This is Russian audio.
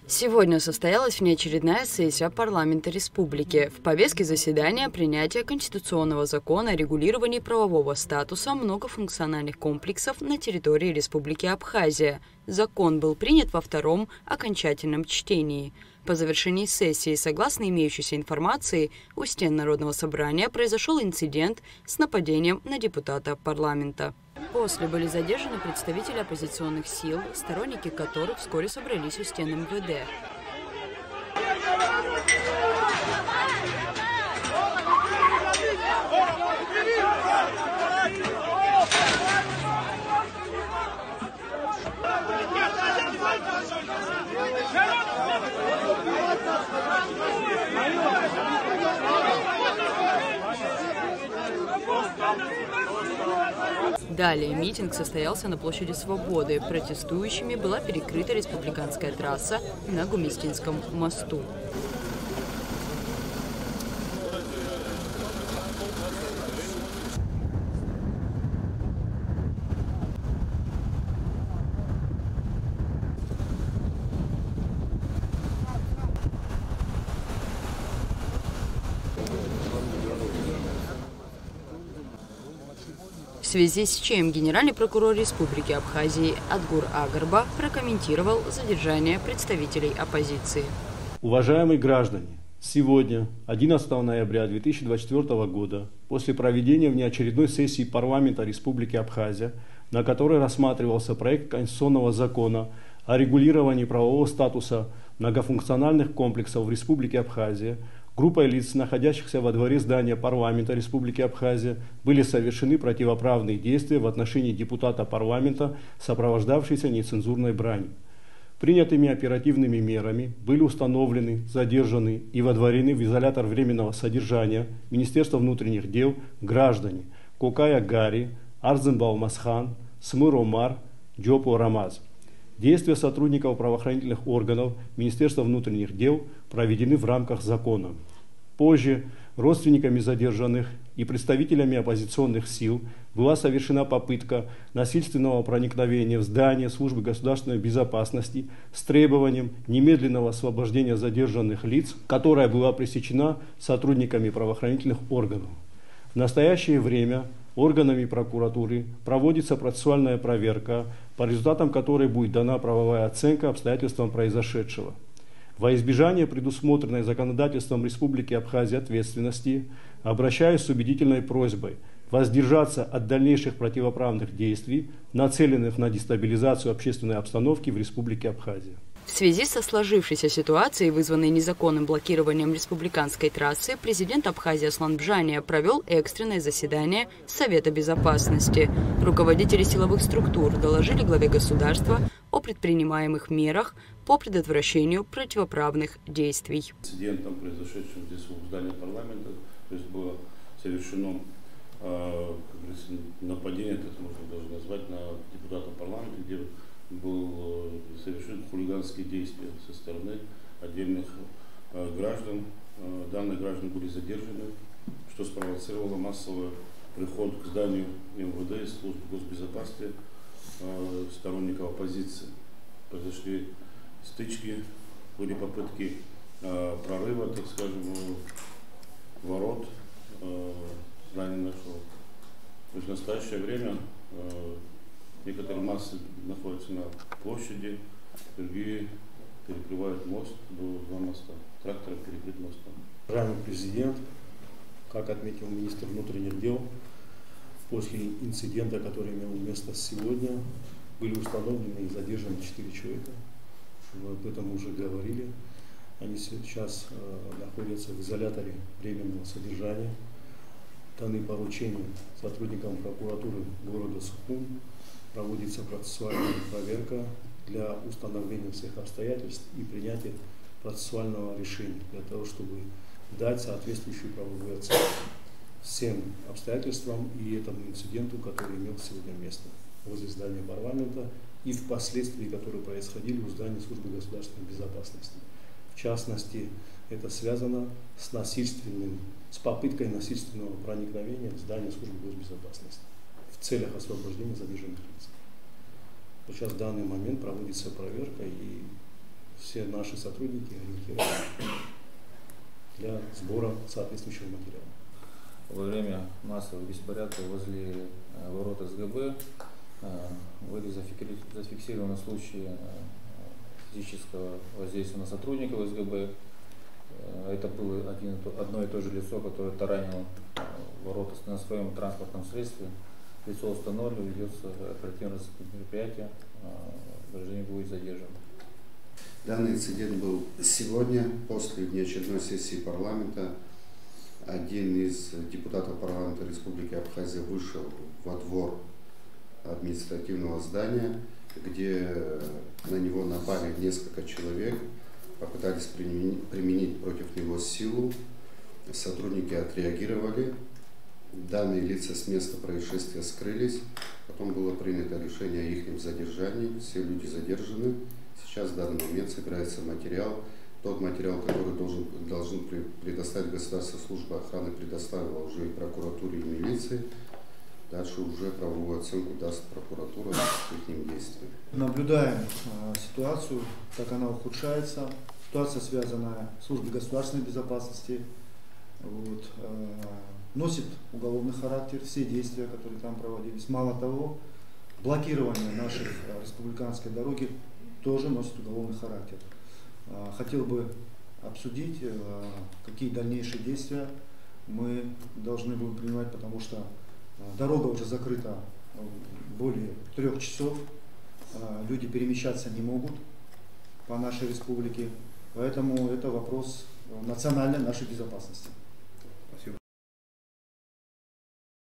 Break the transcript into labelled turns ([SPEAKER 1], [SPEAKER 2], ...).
[SPEAKER 1] Сегодня состоялась внеочередная сессия парламента республики. В повестке заседания принятие конституционного закона о регулировании правового статуса многофункциональных комплексов на территории Республики Абхазия. Закон был принят во втором окончательном чтении. По завершении сессии, согласно имеющейся информации, у стен Народного собрания произошел инцидент с нападением на депутата парламента. После были задержаны представители оппозиционных сил, сторонники которых вскоре собрались у стен МВД. Далее митинг состоялся на площади Свободы. Протестующими была перекрыта республиканская трасса на Гумистинском мосту. В связи с чем генеральный прокурор Республики Абхазии Адгур Агарба прокомментировал задержание представителей оппозиции.
[SPEAKER 2] Уважаемые граждане, сегодня, 11 ноября 2024 года, после проведения внеочередной сессии парламента Республики Абхазия, на которой рассматривался проект конституционного закона о регулировании правового статуса многофункциональных комплексов в Республике Абхазия, группой лиц, находящихся во дворе здания парламента Республики Абхазия, были совершены противоправные действия в отношении депутата парламента, сопровождавшиеся нецензурной бранью. Принятыми оперативными мерами были установлены, задержаны и водворены в изолятор временного содержания Министерства внутренних дел граждане Кокая Гари, Арзымбау Масхан, Смыр Омар, Джопо Рамаз. Действия сотрудников правоохранительных органов Министерства внутренних дел проведены в рамках закона. Позже родственниками задержанных и представителями оппозиционных сил была совершена попытка насильственного проникновения в здание Службы государственной безопасности с требованием немедленного освобождения задержанных лиц, которая была пресечена сотрудниками правоохранительных органов. В настоящее время органами прокуратуры проводится процессуальная проверка, по результатам которой будет дана правовая оценка обстоятельствам произошедшего. Во избежание предусмотренной законодательством Республики Абхазия ответственности обращаюсь с убедительной просьбой воздержаться от дальнейших противоправных действий, нацеленных на дестабилизацию общественной обстановки в Республике Абхазия.
[SPEAKER 1] В связи со сложившейся ситуацией, вызванной незаконным блокированием республиканской трассы, президент Абхазии Аслан Бжания провел экстренное заседание Совета безопасности. Руководители силовых структур доложили главе государства о предпринимаемых мерах по предотвращению противоправных действий.
[SPEAKER 3] Инцидентом, произошедшим здесь в здании парламента, то есть было совершено нападение, это можно даже назвать, на депутата парламента, где был совершен хулиганские действия со стороны отдельных граждан. Данные граждане были задержаны, что спровоцировало массовый приход к зданию МВД и службы госбезопасности сторонников оппозиции. Произошли стычки, были попытки прорыва, так скажем, ворот здания нашего. То есть в настоящее время некоторые массы находятся на площади, другие перекрывают мост, было два моста. Трактор перекрыт мостом.
[SPEAKER 4] Уважаемый президент, как отметил министр внутренних дел, после инцидента, который имел место сегодня, были установлены и задержаны 4 человека. Вы об этом уже говорили. Они сейчас находятся в изоляторе временного содержания. Даны поручения сотрудникам прокуратуры города Сухум. Проводится процессуальная проверка для установления всех обстоятельств и принятия процессуального решения для того, чтобы дать соответствующую правовую оценку всем обстоятельствам и этому инциденту, который имел сегодня место возле здания парламента и впоследствии, которые происходили у здания Службы государственной безопасности. В частности, это связано с попыткой насильственного проникновения в здание Службы госбезопасности в целях освобождения задержанных лиц. Сейчас в данный момент проводится проверка, и все наши сотрудники ориентированы для сбора соответствующего материала.
[SPEAKER 5] Во время массовых беспорядков возле ворот СГБ были зафиксированы случаи физического воздействия на сотрудников СГБ. Это было одно и то же лицо, которое таранило ворота на своем транспортном средстве. Лицо установлено, ведется оперативное мероприятие, гражданин будет задержан.
[SPEAKER 6] Данный инцидент был сегодня, после внеочередной сессии парламента. Один из депутатов парламента Республики Абхазия вышел во двор административного здания, где на него напали несколько человек, попытались применить против него силу. Сотрудники отреагировали. Данные лица с места происшествия скрылись. Потом было принято решение о их задержании. Все люди задержаны. Сейчас в данный момент собирается материал. Тот материал, который должен предоставить Государственная служба охраны, предоставила уже и прокуратуре, и милиции. Дальше уже правовую оценку даст прокуратура их действиям.
[SPEAKER 7] Наблюдаем ситуацию, как она ухудшается. Ситуация, связанная с службой государственной безопасности, носит уголовный характер, все действия, которые там проводились. Мало того, блокирование нашей республиканской дороги тоже носит уголовный характер. Хотел бы обсудить, какие дальнейшие действия мы должны будем принимать, потому что дорога уже закрыта более 3 часов, люди перемещаться не могут по нашей республике, поэтому это вопрос национальной нашей безопасности.